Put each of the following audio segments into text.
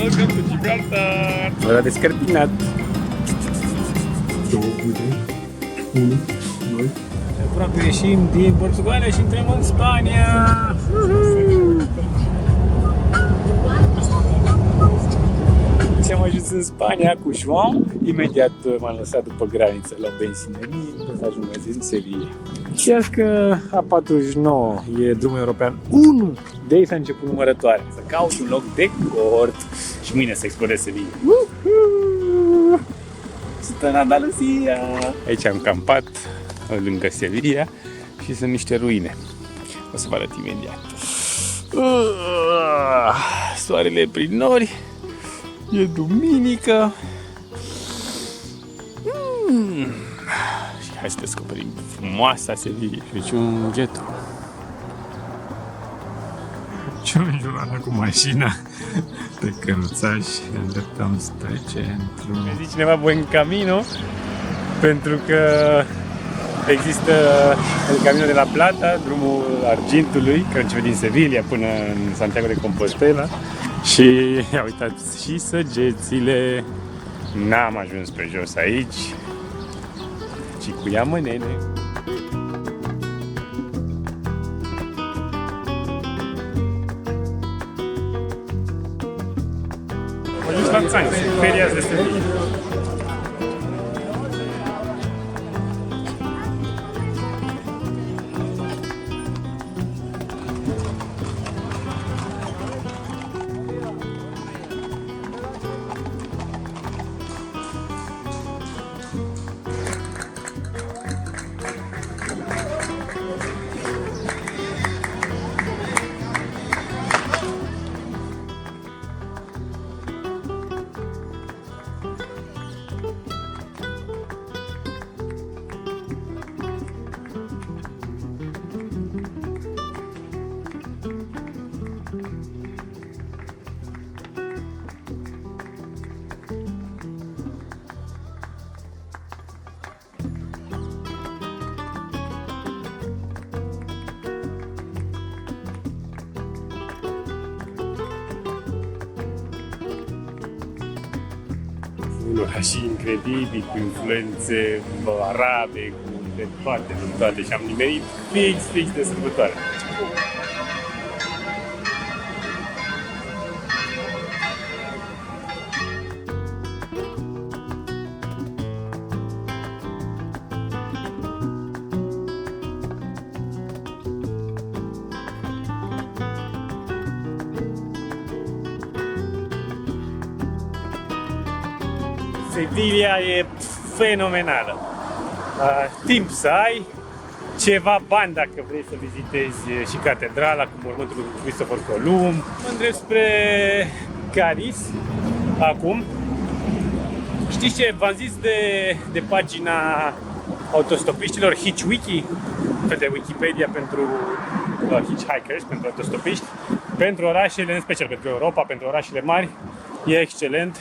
Welcome to Gibraltar! Ora descărpinat. 2, 1, 2. Aproape ieșim din Portugalia și intrăm în Spania! Și am ajuns în Spania cu João. Imediat m-am lăsat după graniță la o benzinărie să ajung în Sevilla. Știați că A49 e drumul european 1. De aici s-a început numărătoarea. Să caut un loc de cort și mâine să explorez Sevilla. Sunt în Andalusia! Aici am campat lângă Sevilla și sunt niște ruine. O să vă arăt imediat. Soarele prin nori. E duminică. Și hai să descoperim frumoasa Sevilla. Și un ghetto. Ce un Joana cu mașina pe căruțaș, ne îndreptăm spre centru. Ne zice cineva Buen Camino, pentru că există El Camino de la Plata, drumul argintului, care începe din Sevilla până în Santiago de Compostela. Și ia uitați și săgețile. N-am ajuns pe jos aici, ci cu ea mânene. Am ajuns la Țani, feriați de Sevilla. Un oraș incredibil, cu influențe arabe, cu de toate și am nimerit fix de sărbătoare. Sevilla e fenomenală. Timp să ai, ceva bani dacă vrei să vizitezi și catedrala cu mormântul lui Cristofor Columb. Mă îndrept spre Cadiz acum. Știți ce? V-am zis de pagina autostopiștilor Hitchwiki, fel de Wikipedia pentru hitchhikers, pentru autostopiști, pentru orașele, în special pentru Europa, pentru orașele mari. E excelent.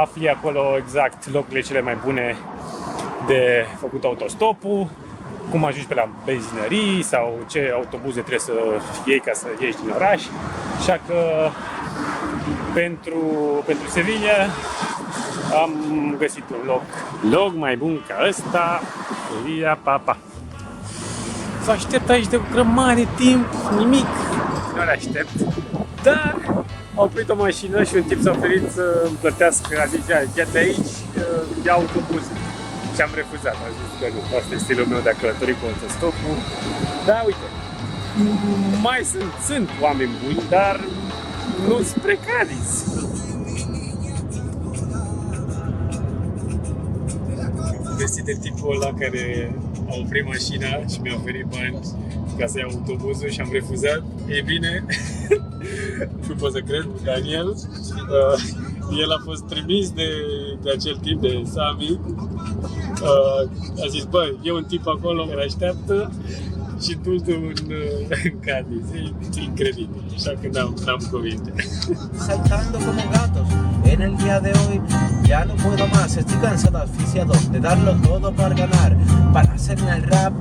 Afli acolo exact locurile cele mai bune de făcut autostopul, cum ajungi pe la benzinării sau ce autobuze trebuie să iei ca să ieși din oraș. Așa că pentru Sevilla am găsit un loc mai bun ca ăsta, Sevilla Papa. Să aștept aici de o grămadă de timp, nimic, nu le aștept, dar a oprit o mașină și un tip s-a oferit să îmi plătească, a zis, ia de aici, ia autobuz. Și am refuzat, am zis că nu, asta e stilul meu de a călători cu autostopul. Da, uite, mai sunt oameni buni, dar nu spre Cadiz. Găsit de tipul ăla care a oprit mașina și mi-a oferit bani ca să iau autobuzul și am refuzat. Ei bine, nu pot să cred, Daniel, el a fost trimis de acel tip, de Sami. A zis, bă, e un tip acolo care așteaptă și tu în Cadiz. E incredibil, așa că n-am cuvinte. Saltando como gatos en el día de hoy, ya no puedo más, estoy cansado, asfixiado de darlo todo para ganar, para ser en el rap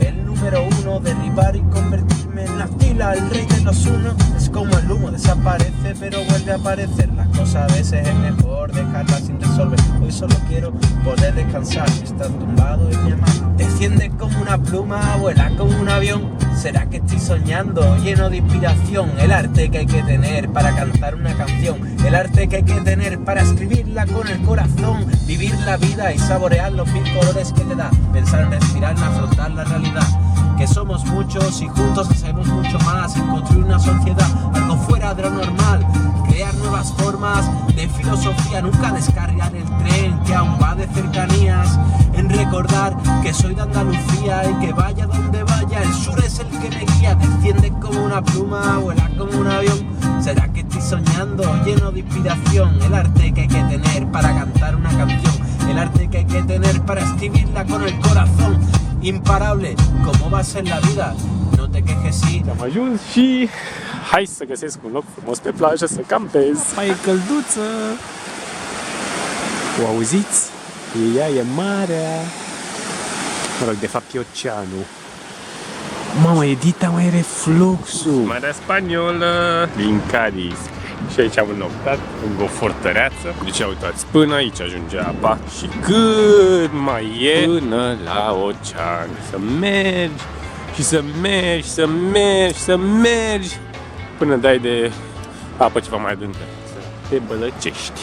el número uno, derribar y convertirme en latino. Atila, el rey de los unos, es como el humo, desaparece pero vuelve a aparecer. Las cosas a veces es mejor dejarlas sin resolver. Hoy solo quiero poder descansar, estar tumbado en mi hamaca. Desciende como una pluma, vuela como un avión. ¿Será que estoy soñando, lleno de inspiración? El arte que hay que tener para cantar una canción, el arte que hay que tener para escribirla con el corazón. Vivir la vida y saborear los mil colores que te da. Pensar en respirar, en afrontar la realidad. Que somos muchos y juntos hacemos mucho más. En construir una sociedad, algo fuera de lo normal. Crear nuevas formas de filosofía. Nunca descargar el tren que aún va de cercanías. En recordar que soy de Andalucía y que vaya donde vaya, el sur es el que me guía. Desciende como una pluma, vuela como un avión. ¿Será que estoy soñando, lleno de inspiración? El arte que hay que tener para cantar una canción, el arte que hay que tener para escribirla con el corazón. Imparable, como va a ser la vida, no te quejes si... Am ajuns și hai să găsesc un loc frumos pe plajă să campez. Mai e călduță. O auziți? Ea e marea. Mă rog, de fapt e oceanul. Mamă, Edita, mai are fluxul. Marea Spaniolă din Cadiz. Și aici am înoptat în o fortăreață. Deci uitați, până aici ajunge apa și cât mai e până la ocean. Să mergi și să mergi, să mergi, să mergi până dai de apă ceva mai adâncă. Să te bălăcești.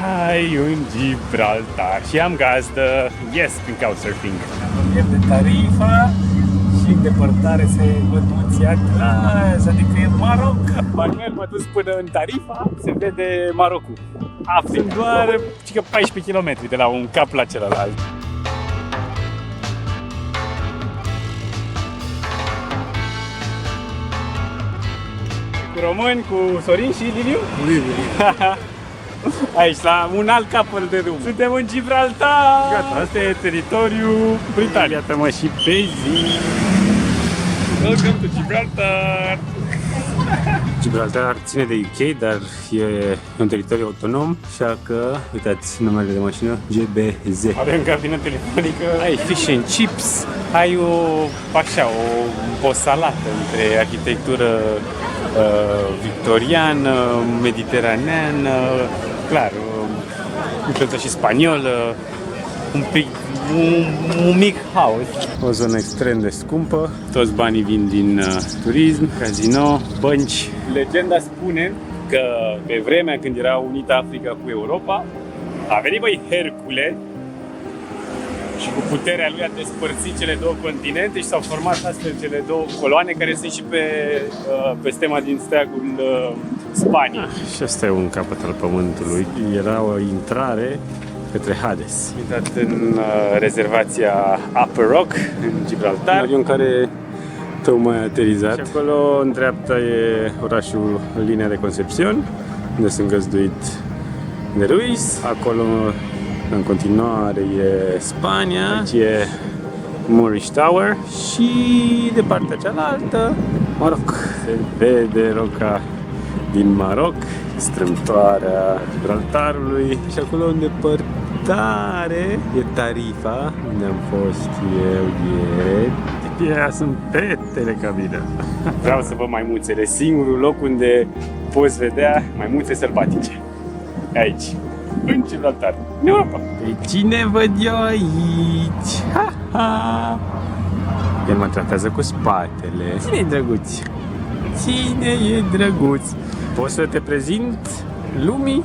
Hai în Gibraltar și am gazdă. Yes, prin couchsurfing. E de Tarifa și în depărtare se văd munții Atlas, adică e Maroc. Manuel m-a dus până în Tarifa, se vede Marocul. Sunt doar 14 km de la un cap la celălalt. Cu români, cu Sorin și Liliu? Aici, la un alt capăt de drum. Suntem în Gibraltar! Gata, asta e teritoriul britanic. Iată-mă și pe zi! Welcome to Gibraltar! Gibraltar ține de UK, dar e un teritoriu autonom, așa că, uitați numele de mașină, GBZ. Avem cabină telefonică, ai fish and chips, ai o salată între arhitectură victoriană, mediteraneană, clar, influență și spaniolă, un mic haos. O zonă extrem de scumpă, toți banii vin din turism, casino, bănci. Legenda spune că pe vremea când era unită Africa cu Europa, a venit Hercule și cu puterea lui a despărțit cele două continente și s-au format astfel cele două coloane care sunt și pe stema din steagul Spaniei. Și asta e un capăt al pământului. Era o intrare către Hades. Am intrat în rezervația Upper Rock, în Gibraltar, avion care tocmai a aterizat. Și acolo, în dreapta, e orașul Linia de Concepción, unde sunt găzduit de Ruiz. Acolo, în continuare, e Spania, aici e Moorish Tower și de partea cealaltă, Maroc. Se vede roca din Maroc, strâmtoarea Gibraltarului și acolo în depărtare e Tarifa, unde am fost eu ieri. Aia sunt petele cabină. Vreau să văd maimuțele, singurul loc unde poți vedea maimuțe sălbatice. Aici, în Gibraltar, în Europa. Pe cine văd eu aici? Ha, ha. El mă tratează cu spatele. Cine e drăguț? Cine e drăguț? Poți să te prezint lumii?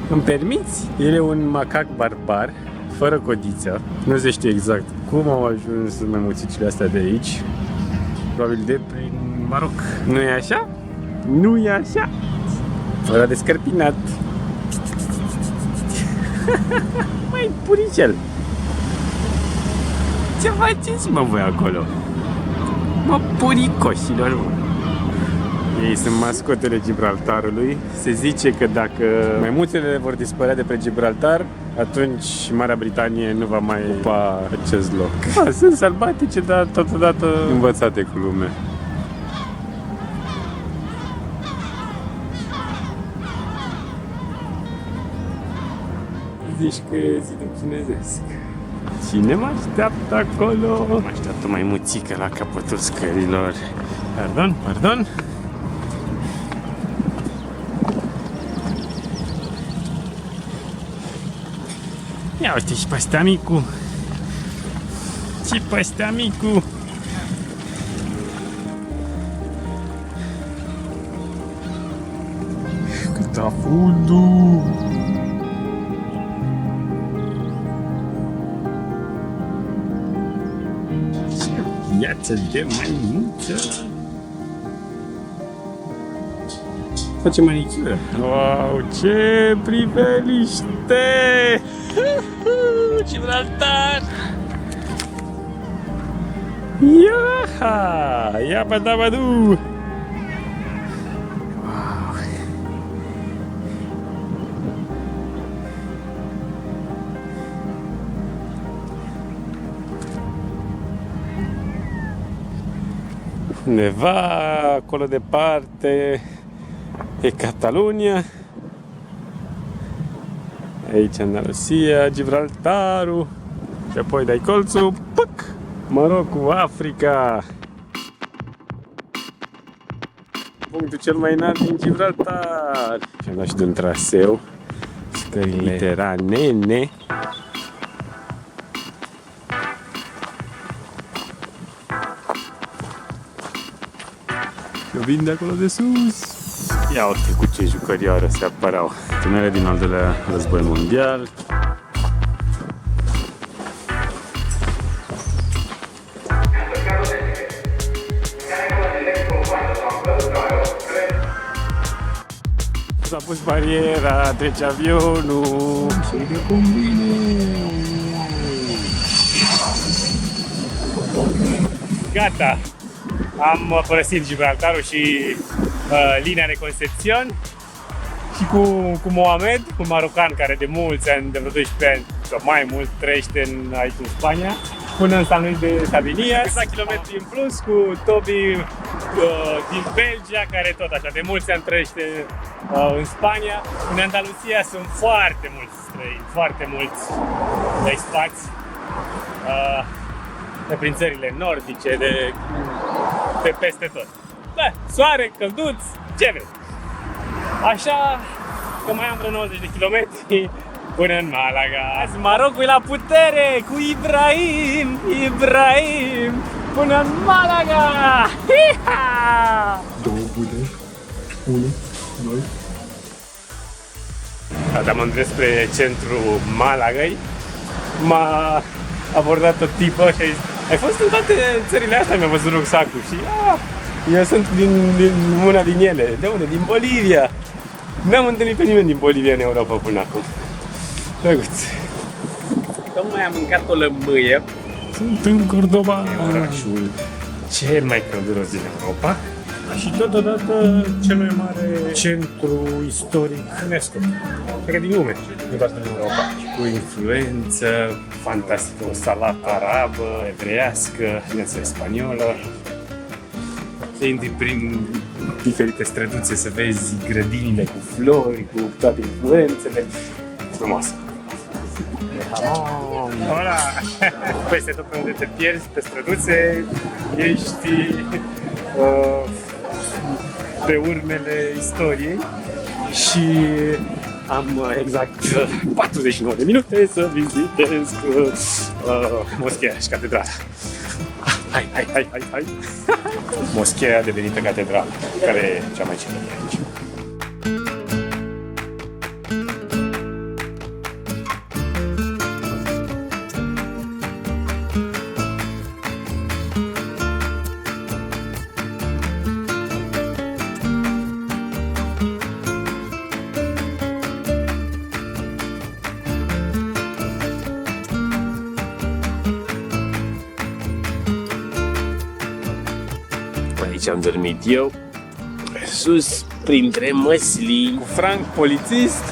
Îmi permiți? El e un macac barbar, fără codiță. Nu se știe exact cum au ajuns maimuțicile astea de aici. Probabil de prin Maroc. Nu e așa? Nu e așa? Fără de scărpinat. Mai puricel! Ce faceți, mă, voi acolo? Mă, puricoșilor, mă! Ei sunt mascotele Gibraltarului. Se zice că dacă maimuțele vor dispărea de pe Gibraltar, atunci Marea Britanie nu va mai ocupa acest loc. Sunt sălbatice, dar totodată învățate cu lume. zici că e zidul chinezesc. Cine mă așteaptă acolo? Mă așteaptă maimuțică la capătul scărilor. Pardon, pardon. Ia uite și pe ăsta micu. Și pe ăsta micu. Cât a fundul. Viață de maimuță. Face manicură. Wow, ce priveliște! Gibraltar! Ia! Ia badabadu! Wow! Undeva acolo departe e Catalunia. Aici Andalusia, Gibraltarul și apoi dai colțul, puc, Marocul, Africa. Punctul cel mai înalt din Gibraltar. Și am dat și de un traseu, scările mediteranene. Eu vin de acolo de sus. Ia uite cu ce jucărioară se apărau. Tunele din al doilea război mondial. S-a pus bariera, trece avionul. Și de cum vine. Gata! Am părăsit Gibraltarul și linia de Concepción și cu Mohamed, un marocan care de mulți ani, de vreo 12 ani sau mai mult, trăiește aici în Spania, până în San Luis de Sabinias, câteva kilometri în plus, cu Toby din Belgia, care tot așa de mulți ani trăiește în Spania. În Andalusia sunt foarte mulți străini, foarte mulți expați, de prin țările nordice, de peste tot. Da, soare, călduț, ce vrei. Așa că mai am vreo 90 de kilometri până în Malaga. Azi Marocul e la putere cu Ibrahim până în Malaga. Hiha! 2 bude, 1, 2. Am îndrept spre centrul Malagăi. M-a abordat o tipă și a zis: ai fost în toate țările astea? Mi-a văzut rucsacul și eu sunt din una din ele. De unde? Din Bolivia. N-am întâlnit pe nimeni din Bolivia în Europa până acum. Drăguț. Tocmai am mâncat o lămâie. Sunt în Cordoba. E orașul cel mai călduros din Europa și totodată cel mai mare centru istoric UNESCO. Cred că din lume, nu doar din Europa. Cu influență fantastică, o salată arabă, evreiască, bineînțeles spaniolă. Să intri prin diferite străduțe, să vezi grădinile cu flori, cu toate influențele. Frumoasă. Hola! Peste tot unde te pierzi pe străduțe, ești pe urmele istoriei și am exact 49 de minute să vizitez moscheea și catedrala. Hai! Moscheea devenită catedrală, care e cea mai celebră aici. Aici am dormit eu, sus, printre măslini. Cu Frank, polițist,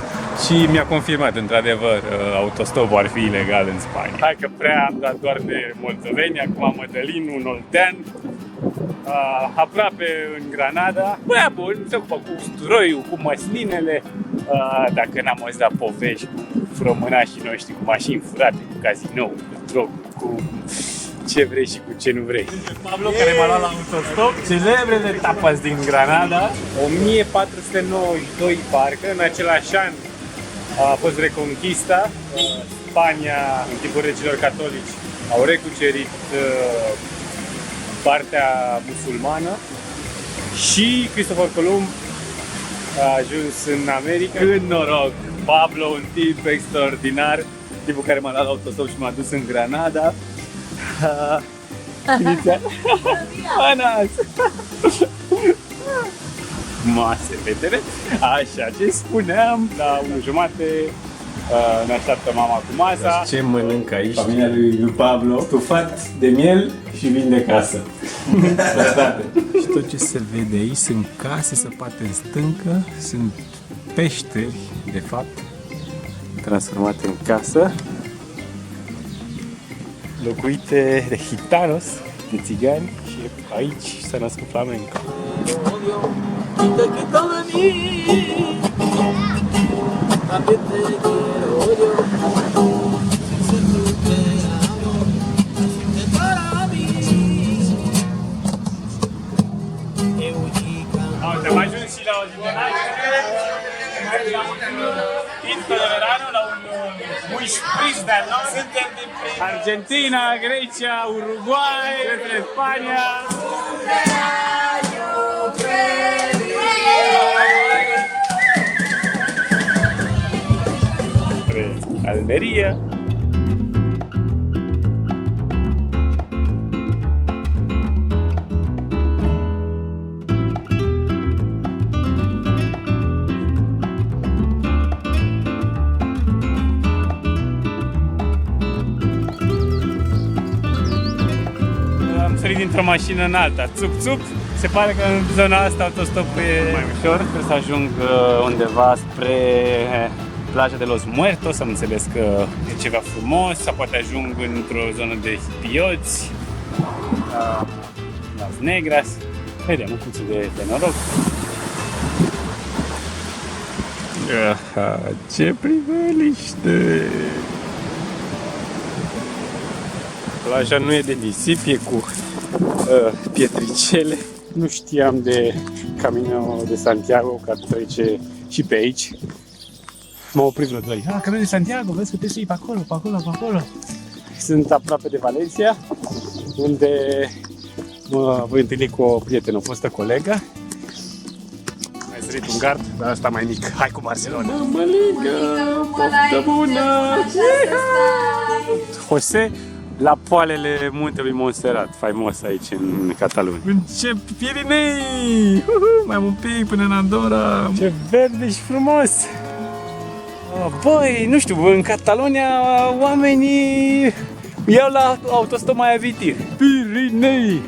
și mi-a confirmat, într-adevăr, autostopul ar fi ilegal în Spania. Hai că prea am dat doar de moldoveni, acum Mădălin, un oltean, aproape în Granada. Băia bun, se ocupă cu usturoiul, cu măslinele, Dacă n-am auzit la povești cu românașii noștri, cu mașini furate, cu cazinou, cu drog, cu ce vrei și cu ce nu vrei. Pablo, care m-a luat la autostop, celebrele tapas din Granada, 1492 parcă, în același an a fost Reconquista, Spania, în timpul regilor catolici, au recucerit partea musulmană și Cristofor Columb a ajuns în America. În noroc, Pablo, un tip extraordinar, tipul care m-a luat la autostop și m-a dus în Granada. Inițial. Anas! Mase, vedere? Așa, ce spuneam, la 1:30 ne așteaptă mama cu masa. Ce mănâncă aici familia lui Pablo? Stufat de miel și vin de casă. Și tot ce se vede aici sunt case săpate în stâncă, sunt peșteri, de fapt, transformate în casă, locuite de gitanos, de țigani, și aici s-a născut flamenco. Am ajuns și la o zi de naștere, la un tinto de verano, la un wish freestyle, no? Suntem din Argentina, Grecia, Uruguay, despre Spania. Almeria. Am sărit dintr-o mașină în alta, țup-țup. Se pare că în zona asta autostopul e mai ușor. Trebuie să ajung undeva spre plaja de Los Muertos, am înțeles că e ceva frumos, sau poate ajung într-o zonă de hipioți, Las Negras. Vedem un puțin de noroc. Aha, ce priveliște! Plaja nu e de nisip, e cu pietricele. Nu știam de Camino de Santiago, că trece și pe aici. M-au oprit vreo doi. Camino de Santiago, vezi că trebuie să iei pe acolo, pe acolo, pe acolo. Sunt aproape de Valencia, unde mă voi întâlni cu o prietenă, o fostă colegă. Mai sărit un gard, dar asta mai mic. Hai cu Barcelona! Mămăligă, poftă bună! José, la poalele muntelui Montserrat, faimos aici în Catalunia. Încep Pirinei! Mai am un pic până în Andorra! Ce verde și frumos! Băi, nu știu, în Catalonia oamenii iau la autostop mai avitir. Pirinei!